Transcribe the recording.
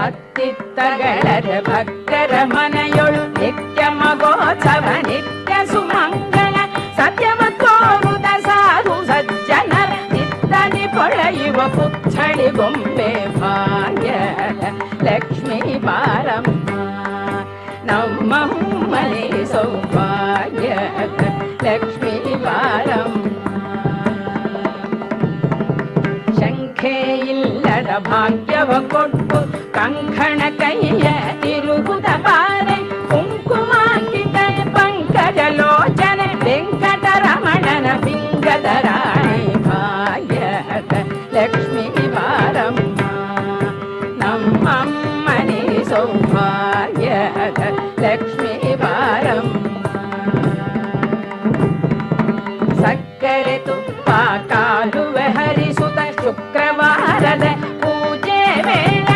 ಅತ್ತಿತ್ತಗಳರ ಭಕ್ತರ ಮನೆಯೊಳು ನಿತ್ಯ ಮಗೋತ್ಸವ ನಿತ್ಯ ಸುಮಂಗಳ ಸತ್ಯವ ತೋರುದ ಸಾಧು ಸಜ್ಜನರ ನಿತ್ತನೆ ಪೊಳೆಯುವ ಪುತ್ಥಳಿ ಗೊಂಬೆ ಭಾಗ್ಯ ಲಕ್ಷ್ಮೀ ಬಾರಮ್ಮ ನಮ್ಮಮ್ಮನೆ ಸೌಭಾಗ್ಯ ಲಕ್ಷ್ಮೀ ಬಾರಮ್ಮ. ಶಂಖೆ ಇಲ್ಲದ ಭಾಗ್ಯವ ಕೊಟ್ಟು ಕಂಕಣ ಕೈಯ ತಿರುಗುದ ಬಾರೆ ಕುಂಕುಮಾಂಕಿತ ಪಂಕಜ ಲೋಚನೆ ವೆಂಕಟರಮಣನ ಪಿಂಗದ ರಾಣಿ ಭಾಗ್ಯ ಲಕ್ಷ್ಮೀ ಬಾರಮ್ಮ ನಮ್ಮಮ್ಮನೆ ಸೌಭಾಗ್ಯ